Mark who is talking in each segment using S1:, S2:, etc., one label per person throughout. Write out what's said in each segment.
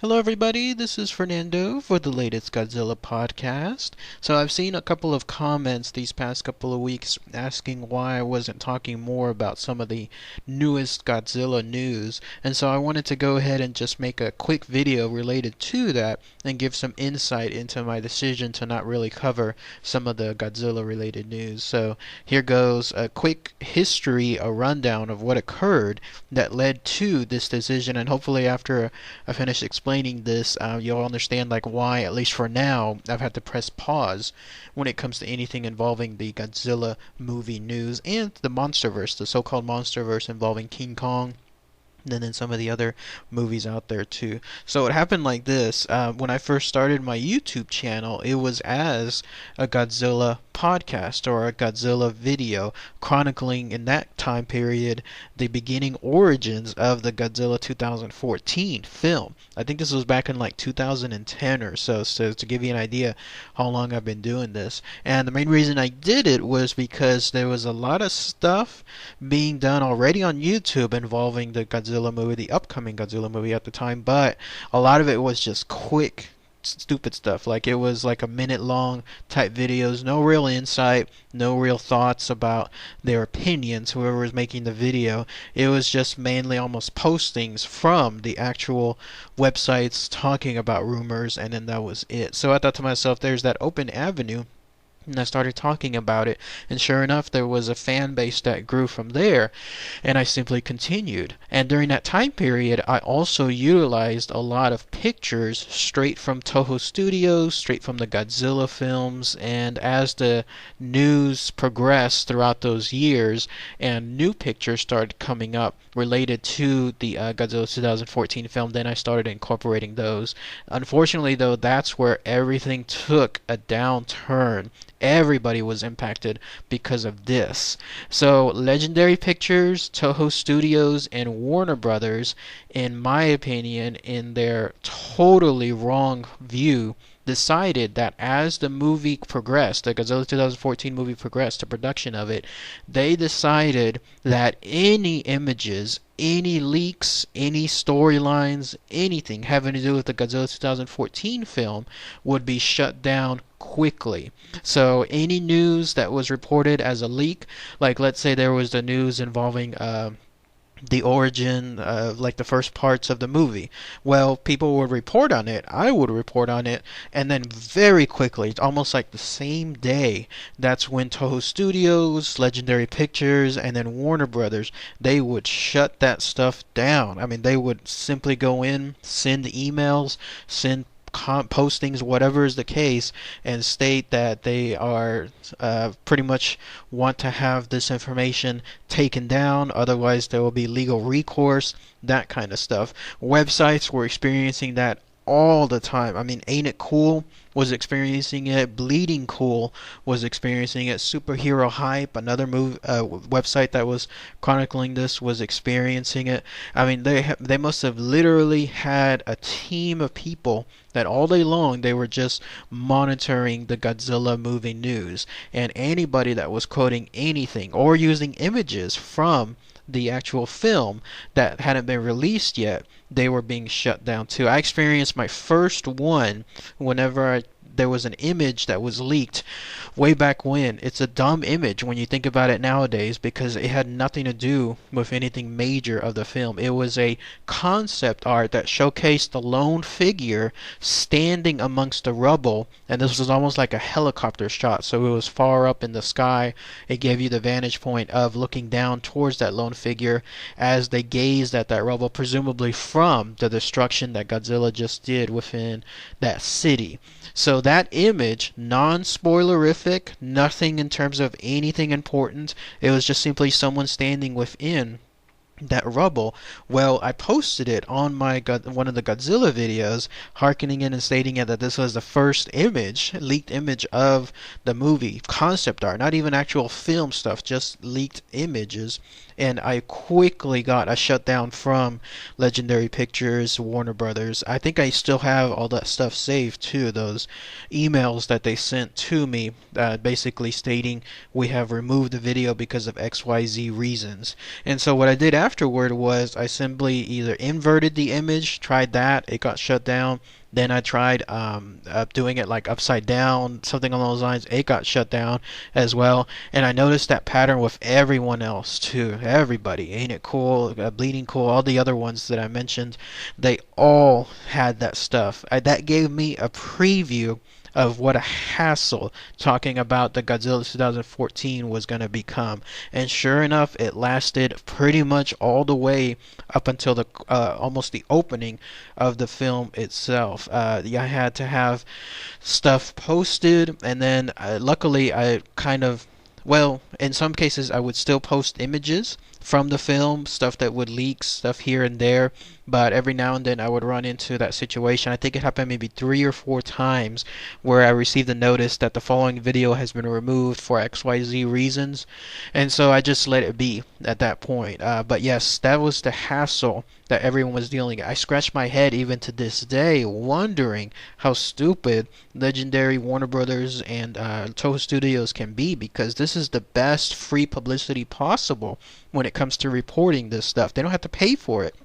S1: Hello, everybody. This is Fernando for the latest Godzilla podcast. So, I've seen a couple of comments these past couple of weeks asking why I wasn't talking more about some of the newest Godzilla news. And so, I wanted to go ahead and just make a quick video related to that and give some insight into my decision to not really cover some of the Godzilla related news. So, here goes a quick history, a rundown of what occurred that led to this decision. And hopefully, after I finish explaining this, you'll understand like why, at least for now, I've had to press pause when it comes to anything involving the Godzilla movie news and the Monsterverse, the so-called Monsterverse involving King Kong and then some of the other movies out there too. So it happened like this. When I first started my YouTube channel, it was as a Godzilla podcast or a Godzilla video chronicling in that time period the beginning origins of the Godzilla 2014 film. I think this was back in like 2010 or so, to give you an idea how long I've been doing this. And the main reason I did it was because there was a lot of stuff being done already on YouTube involving the Godzilla movie, the upcoming Godzilla movie at the time, but a lot of it was just quick stupid stuff. Like it was like a minute long type videos, no real insight, no real thoughts about their opinions, whoever was making the video. It was just mainly almost postings from the actual websites talking about rumors, and then that was it. So I thought to myself, there's that open avenue. And I started talking about it, and sure enough, there was a fan base that grew from there, and I simply continued. And during that time period, I also utilized a lot of pictures straight from Toho Studios, straight from the Godzilla films, and as the news progressed throughout those years, and new pictures started coming up related to the Godzilla 2014 film, then I started incorporating those. Unfortunately, though, that's where everything took a downturn. Everybody was impacted because of this. So Legendary Pictures, Toho Studios, and Warner Brothers, in my opinion, in their totally wrong view, decided that as the movie progressed, the Godzilla 2014 movie progressed, the production of it, they decided that any images, any leaks, any storylines, anything having to do with the Godzilla 2014 film would be shut down quickly. So any news that was reported as a leak, like let's say there was the news involving the origin of like the first parts of the movie. Well, people would report on it. I would report on it, and then very quickly, almost like the same day, that's when Toho Studios, Legendary Pictures, and then Warner Brothers, they would shut that stuff down. I mean, they would simply go in, send emails, send postings, whatever is the case, and state that they are pretty much want to have this information taken down, otherwise there will be legal recourse, that kind of stuff. Websites were experiencing that all the time. I mean, Ain't It Cool was experiencing it. Bleeding Cool was experiencing it. Superhero Hype, another website that was chronicling this, was experiencing it. I mean, they must have literally had a team of people that all day long they were just monitoring the Godzilla movie news, and anybody that was quoting anything or using images from the actual film that hadn't been released yet, they were being shut down too. I experienced my first one whenever there was an image that was leaked way back when. It's a dumb image when you think about it nowadays because it had nothing to do with anything major of the film. It was a concept art that showcased the lone figure standing amongst the rubble, and this was almost like a helicopter shot, so it was far up in the sky. It gave you the vantage point of looking down towards that lone figure as they gazed at that rubble, presumably from the destruction that Godzilla just did within that city. So that image, non-spoilerific, nothing in terms of anything important. It was just simply someone standing within that rubble. Well, I posted it on my one of the Godzilla videos, hearkening in and stating it that this was the first image, leaked image of the movie, concept art, not even actual film stuff, just leaked images. And I quickly got a shutdown from Legendary Pictures, Warner Brothers. I think I still have all that stuff saved too, those emails that they sent to me, basically stating we have removed the video because of XYZ reasons. And so what I did afterward was I simply either inverted the image, tried that, it got shut down. Then I tried doing it like upside down, something along those lines. It got shut down as well. And I noticed that pattern with everyone else too. Everybody, Ain't It Cool, Bleeding Cool, all the other ones that I mentioned, they all had that stuff. That gave me a preview of what a hassle talking about the Godzilla 2014 was going to become. And sure enough, it lasted pretty much all the way up until the almost the opening of the film itself. I had to have stuff posted, and then luckily I kind of, well, in some cases I would still post images from the film, stuff that would leak, stuff here and there, but every now and then I would run into that situation. I think it happened maybe 3 or 4 times where I received a notice that the following video has been removed for XYZ reasons, and so I just let it be at that point. But yes, that was the hassle that everyone was dealing with. I scratch my head even to this day wondering how stupid Legendary, Warner Brothers, and Toho Studios can be, because this is the best free publicity possible when it comes to reporting this stuff. They don't have to pay for it.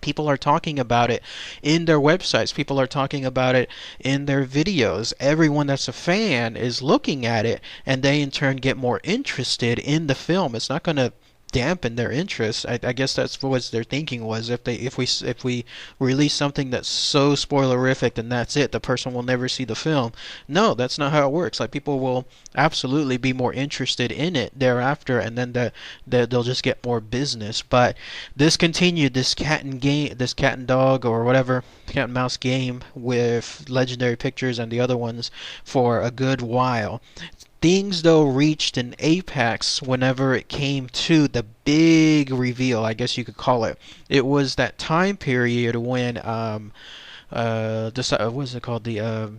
S1: People are talking about it in their websites. People are talking about it in their videos. Everyone that's a fan is looking at it, and they in turn get more interested in the film. It's not going to dampen their interest. I guess that's what their thinking was. If we release something that's so spoilerific, then that's it. The person will never see the film. No, that's not how it works. Like, people will absolutely be more interested in it thereafter, and then they'll just get more business. But this continued, this cat and dog or whatever, cat and mouse game with Legendary Pictures and the other ones for a good while. Things, though, reached an apex whenever it came to the big reveal, I guess you could call it. It was that time period when, what is it called? The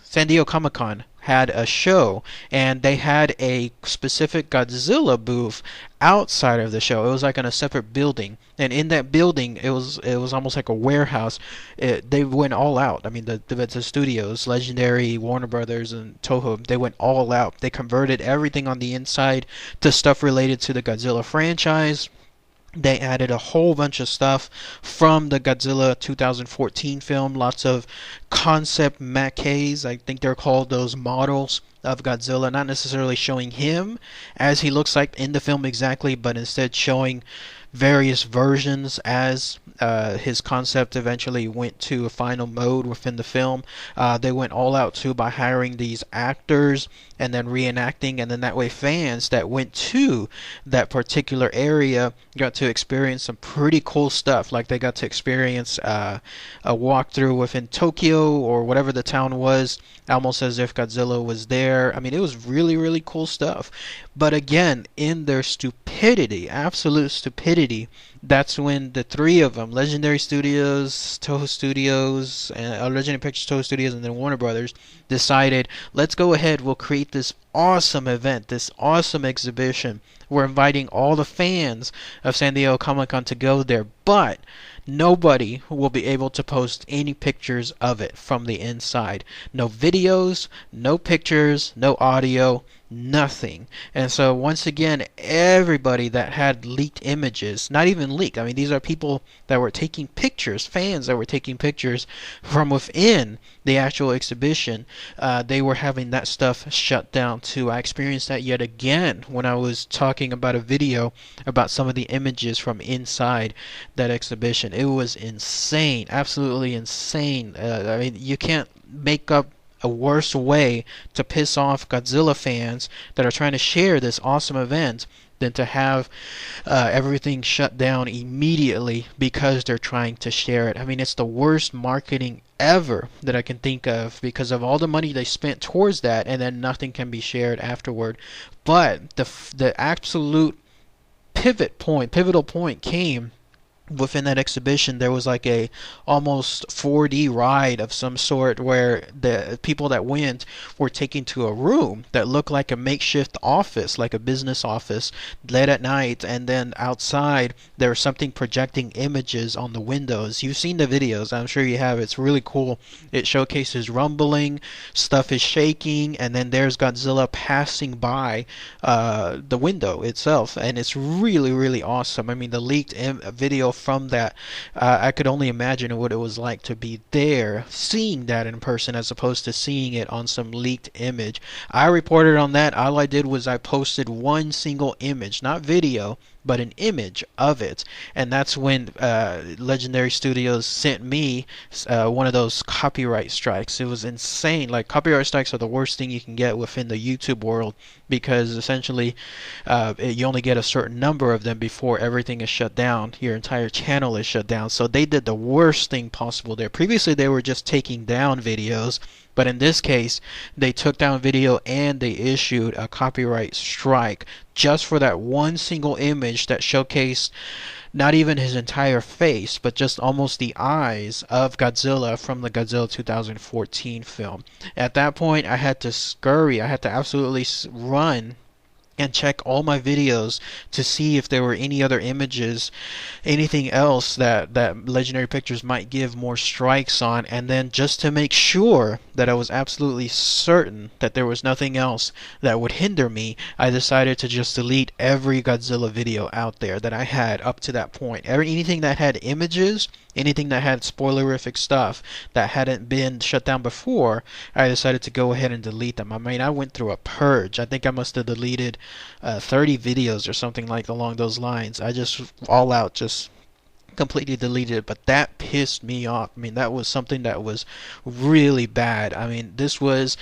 S1: San Diego Comic-Con had a show, and they had a specific Godzilla booth outside of the show. It was like in a separate building, and in that building, it was almost like a warehouse. They went all out. I mean, the studios, Legendary, Warner Brothers, and Toho, they went all out. They converted everything on the inside to stuff related to the Godzilla franchise. They added a whole bunch of stuff from the Godzilla 2014 film. Lots of concept maquets, I think they're called, those models of Godzilla, not necessarily showing him as he looks like in the film exactly, but instead showing various versions as his concept eventually went to a final mode within the film. They went all out too by hiring these actors and then reenacting, and then that way fans that went to that particular area got to experience some pretty cool stuff. Like, they got to experience a walkthrough within Tokyo or whatever the town was, almost as if Godzilla was there. I mean, it was really, really cool stuff. But again, in their stupidity, absolute stupidity, that's when the three of them, Legendary Studios, Toho Studios, and Legendary Pictures, Toho Studios, and then Warner Brothers, decided, let's go ahead, we'll create this awesome event, this awesome exhibition. We're inviting all the fans of San Diego Comic-Con to go there, but nobody will be able to post any pictures of it from the inside. No videos, no pictures, no audio, nothing. And so once again, everybody that had leaked images, not even leaked, I mean, these are people that were taking pictures, fans that were taking pictures from within the actual exhibition, they were having that stuff shut down too. I experienced that yet again when I was talking about a video about some of the images from inside that exhibition. It was insane, absolutely insane. I mean, you can't make up a worse way to piss off Godzilla fans that are trying to share this awesome event than to have everything shut down immediately because they're trying to share it. I mean, it's the worst marketing ever that I can think of because of all the money they spent towards that, and then nothing can be shared afterward. But the absolute pivotal point came within that exhibition there was like a almost 4D ride of some sort where the people that went were taken to a room that looked like a makeshift office, like a business office, late at night, and then outside there was something projecting images on the windows. You've seen the videos, I'm sure you have. It's really cool. It showcases rumbling, stuff is shaking, and then there's Godzilla passing by the window itself, and it's really, really awesome. I mean, the leaked video from that, I could only imagine what it was like to be there, seeing that in person as opposed to seeing it on some leaked image. I reported on that. All I did was I posted one single image, not video, but an image of it, and that's when Legendary Studios sent me one of those copyright strikes. It was insane. Like, copyright strikes are the worst thing you can get within the YouTube world, because essentially you only get a certain number of them before everything is shut down. Your entire channel is shut down. So they did the worst thing possible there. Previously they were just taking down videos, but in this case they took down video and they issued a copyright strike just for that one single image that showcased not even his entire face, but just almost the eyes of Godzilla from the Godzilla 2014 film. At that point, I had to scurry. I had to absolutely run and check all my videos to see if there were any other images, anything else that Legendary Pictures might give more strikes on, and then just to make sure that I was absolutely certain that there was nothing else that would hinder me, I decided to just delete every Godzilla video out there that I had up to that point. Anything that had images, anything that had spoilerific stuff that hadn't been shut down before, I decided to go ahead and delete them. I mean, I went through a purge. I think I must have deleted 30 videos or something like along those lines. I just all out just completely deleted it, but that pissed me off. I mean, that was something that was really bad. I mean, this was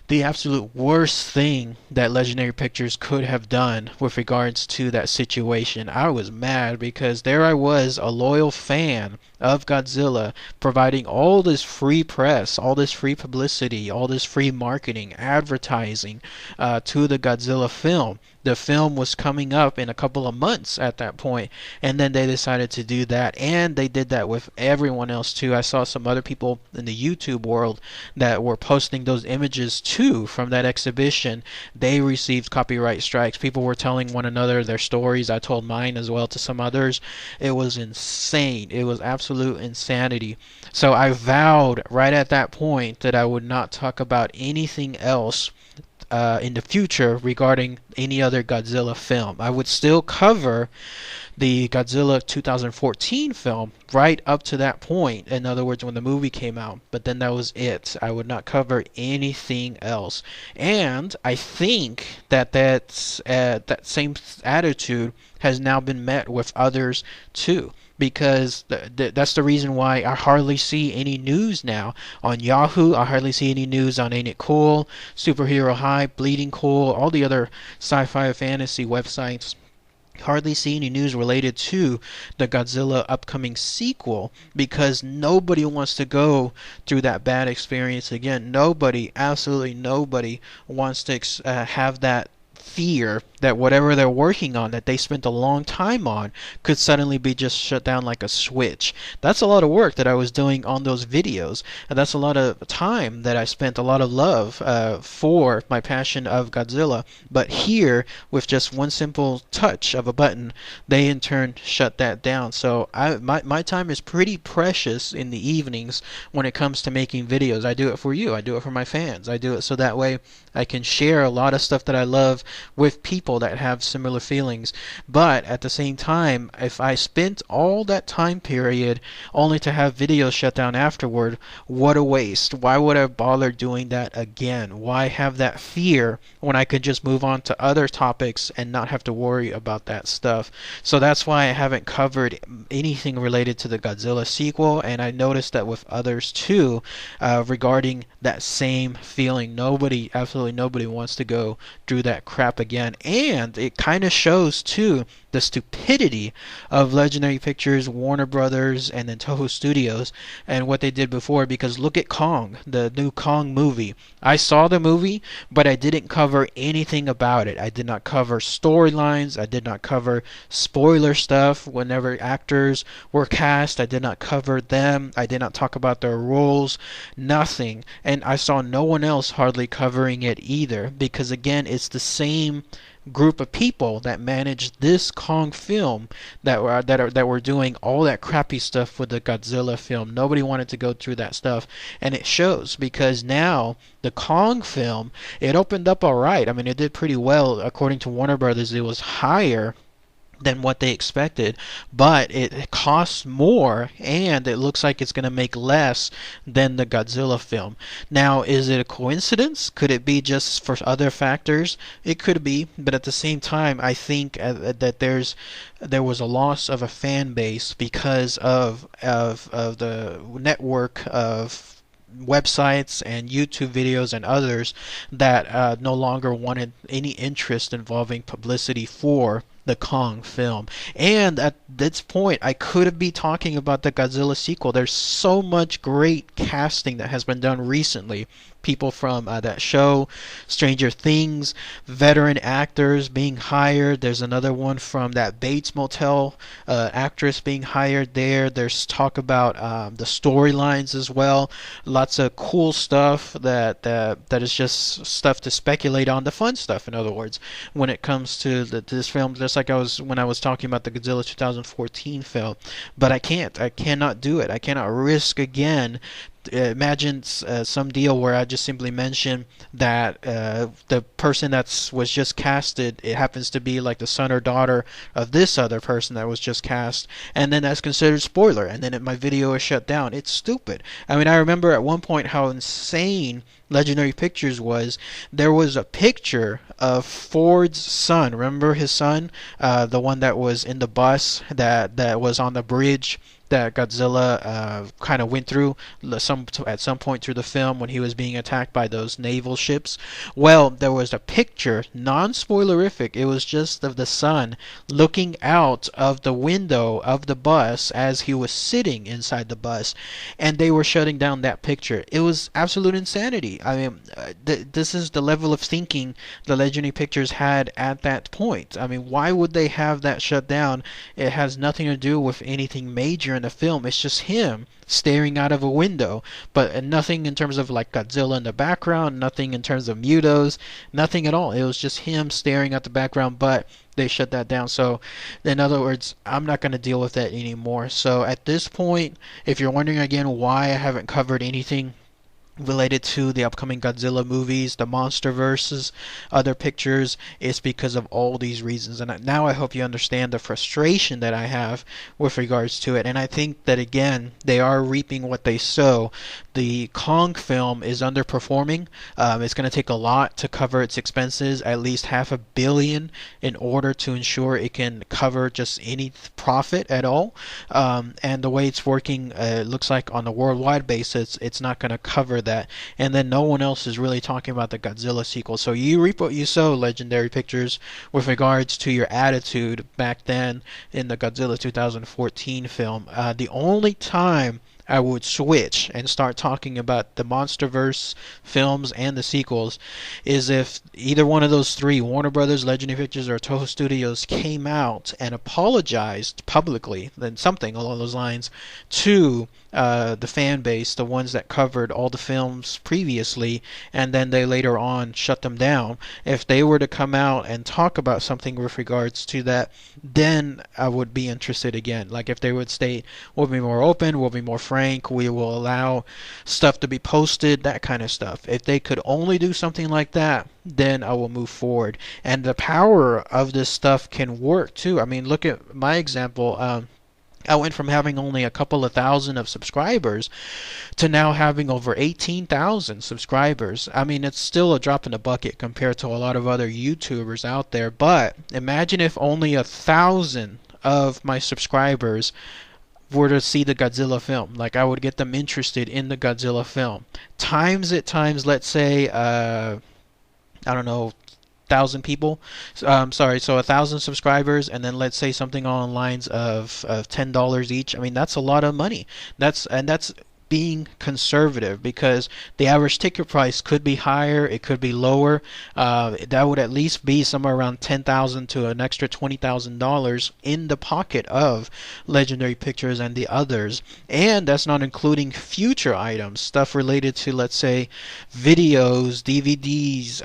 S1: the absolute worst thing that Legendary Pictures could have done with regards to that situation. I was mad because there I was, a loyal fan of Godzilla, providing all this free press, all this free publicity, all this free marketing, advertising to the Godzilla film. The film was coming up in a couple of months at that point, and then they decided to do that, and they did that with everyone else too. I saw some other people in the YouTube world that were posting those images too from that exhibition. They received copyright strikes. People were telling one another their stories. I told mine as well to some others. It was insane. It was absolute insanity. So I vowed right at that point that I would not talk about anything else in the future regarding any other Godzilla film. I would still cover the Godzilla 2014 film right up to that point, in other words, when the movie came out, but then that was it. I would not cover anything else. And I think that that same attitude has now been met with others too, because that's the reason why I hardly see any news now on Yahoo. I hardly see any news on Ain't It Cool, Superhero Hype, Bleeding Cool, all the other sci-fi fantasy websites. Hardly see any news related to the Godzilla upcoming sequel, because nobody wants to go through that bad experience again. Nobody, absolutely nobody, wants to have that fear that whatever they're working on, that they spent a long time on, could suddenly be just shut down like a switch. That's a lot of work that I was doing on those videos, and that's a lot of time that I spent, a lot of love for my passion of Godzilla. But here, with just one simple touch of a button, they in turn shut that down. So my time is pretty precious in the evenings when it comes to making videos. I do it for you. I do it for my fans. I do it so that way I can share a lot of stuff that I love with people that have similar feelings. But at the same time, if I spent all that time period only to have videos shut down afterward, what a waste. Why would I bother doing that again? Why have that fear when I could just move on to other topics and not have to worry about that stuff? So that's why I haven't covered anything related to the Godzilla sequel, and I noticed that with others too, regarding that same feeling. Nobody, absolutely nobody wants to go through that crap again. And it kind of shows too the stupidity of Legendary Pictures, Warner Brothers, and then Toho Studios and what they did before. Because look at Kong, the new Kong movie. I saw the movie, but I didn't cover anything about it. I did not cover storylines. I did not cover spoiler stuff whenever actors were cast. I did not cover them. I did not talk about their roles. Nothing. And I saw no one else hardly covering it either, because again, it's the same group of people that managed this Kong film that were doing all that crappy stuff with the Godzilla film. Nobody wanted to go through that stuff, and it shows, because now the Kong film, it opened up all right. I mean, it did pretty well according to Warner Brothers. It was higher than what they expected, but it costs more, and it looks like it's going to make less than the Godzilla film. Now, is it a coincidence? Could it be just for other factors? It could be, but at the same time, I think that there was a loss of a fan base because of the network of websites and YouTube videos and others that no longer wanted any interest involving publicity for the Kong film. And at this point, I could be talking about the Godzilla sequel. There's so much great casting that has been done recently. People from that show, Stranger Things, veteran actors being hired. There's another one from that Bates Motel actress being hired there. There's talk about the storylines as well. Lots of cool stuff that is just stuff to speculate on. The fun stuff, in other words, when it comes to this film. Just like when I was talking about the Godzilla 2014 film. But I cannot do it. I cannot risk again. Imagine some deal where I just simply mention that the person that was just casted, it happens to be like the son or daughter of this other person that was just cast, and then that's considered spoiler, and then my video is shut down. It's stupid. I mean, I remember at one point how insane Legendary Pictures was. There was a picture of Ford's son. Remember his son, the one that was in the bus that was on the bridge that Godzilla kind of went through at some point through the film when he was being attacked by those naval ships. Well, there was a picture, non-spoilerific. It was just of the son looking out of the window of the bus as he was sitting inside the bus, and they were shutting down that picture. It was absolute insanity. I mean, this is the level of thinking the Legendary Pictures had at that point. I mean, why would they have that shut down? It has nothing to do with anything major in the film. It's just him staring out of a window, but nothing in terms of like Godzilla in the background, nothing in terms of mutos, nothing at all. It was just him staring at the background, but they shut that down. So in other words, I'm not going to deal with that anymore. So at this point, if you're wondering again why I haven't covered anything related to the upcoming Godzilla movies, the Monsterverses, other pictures, it's because of all these reasons. And now I hope you understand the frustration that I have with regards to it. And I think that, again, they are reaping what they sow. The Kong film is underperforming. It's going to take a lot to cover its expenses, at least $500 million, in order to ensure it can cover just any profit at all. And the way it's working, it looks like on a worldwide basis, it's not going to cover that. And then no one else is really talking about the Godzilla sequel. So you reap what you sow, Legendary Pictures, with regards to your attitude back then in the Godzilla 2014 film. The only time I would switch and start talking about the Monsterverse films and the sequels is if either one of those three, Warner Brothers, Legendary Pictures, or Toho Studios, came out and apologized publicly, then something along those lines, to the fan base, the ones that covered all the films previously, and then they later on shut them down. If they were to come out and talk about something with regards to that, then I would be interested again. Like if they would state, we'll be more open, we'll be more frank, we will allow stuff to be posted, that kind of stuff. If they could only do something like that, then I will move forward. And the power of this stuff can work too. I mean, look at my example. I went from having only a couple of thousand of subscribers to now having over 18,000 subscribers. I mean, it's still a drop in the bucket compared to a lot of other YouTubers out there, but imagine if only 1,000 of my subscribers were to see the Godzilla film. Like, I would get them interested in the Godzilla film. Times, let's say, I don't know, thousand people. Sorry, so 1,000 subscribers, and then let's say something along the lines of $10 each. I mean, that's a lot of money. That's being conservative, because the average ticket price could be higher, it could be lower. That would at least be somewhere around $10,000 to an extra $20,000 in the pocket of Legendary Pictures and the others. And that's not including future items, stuff related to, let's say, videos, DVDs,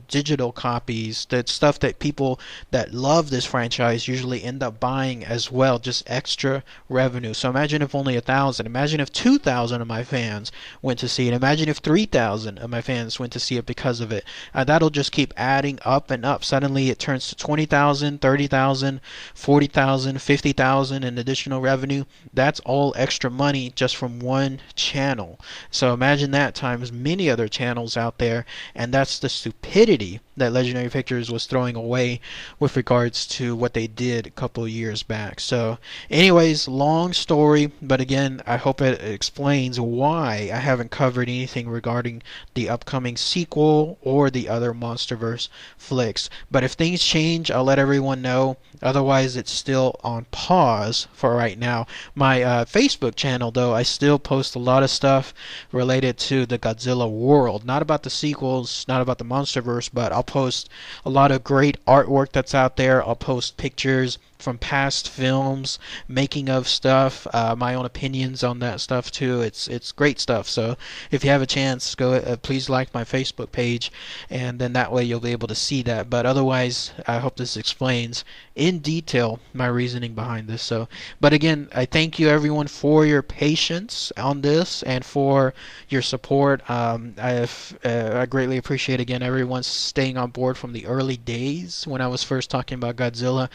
S1: digital copies, that stuff that people that love this franchise usually end up buying as well, just extra revenue. So imagine if only 1,000, imagine if 2,000 of my fans went to see it, imagine if 3,000 of my fans went to see it because of it. That'll just keep adding up and up. Suddenly it turns to 20,000, 30,000, 40,000, 50,000 in additional revenue. That's all extra money just from one channel. So imagine that times many other channels out there, and that's the stupidity that Legendary Pictures was throwing away with regards to what they did a couple of years back. So anyways, long story, but again, I hope it explains why I haven't covered anything regarding the upcoming sequel or the other Monsterverse flicks. But if things change, I'll let everyone know. Otherwise, it's still on pause for right now. My Facebook channel, though, I still post a lot of stuff related to the Godzilla world. Not about the sequels, not about the Monsterverse, but I'll post a lot of great artwork that's out there. I'll post pictures from past films, making of stuff, my own opinions on that stuff too. It's great stuff. So if you have a chance, go please like my Facebook page, and then that way you'll be able to see that. But otherwise, I hope this explains in detail my reasoning behind this. So, but again, I thank you everyone for your patience on this and for your support. I greatly appreciate again everyone staying on board from the early days when I was first talking about Godzilla,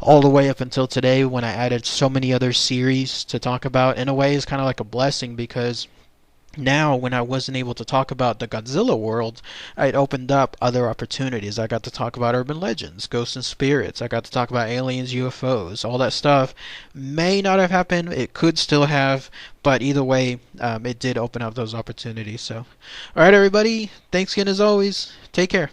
S1: all the way up until today when I added so many other series to talk about. In a way, it's kind of like a blessing, because now when I wasn't able to talk about the Godzilla world, it opened up other opportunities. I got to talk about urban legends, ghosts and spirits. I got to talk about aliens, UFOs. All that stuff may not have happened. It could still have, but either way, it did open up those opportunities. So, alright everybody, thanks again as always. Take care.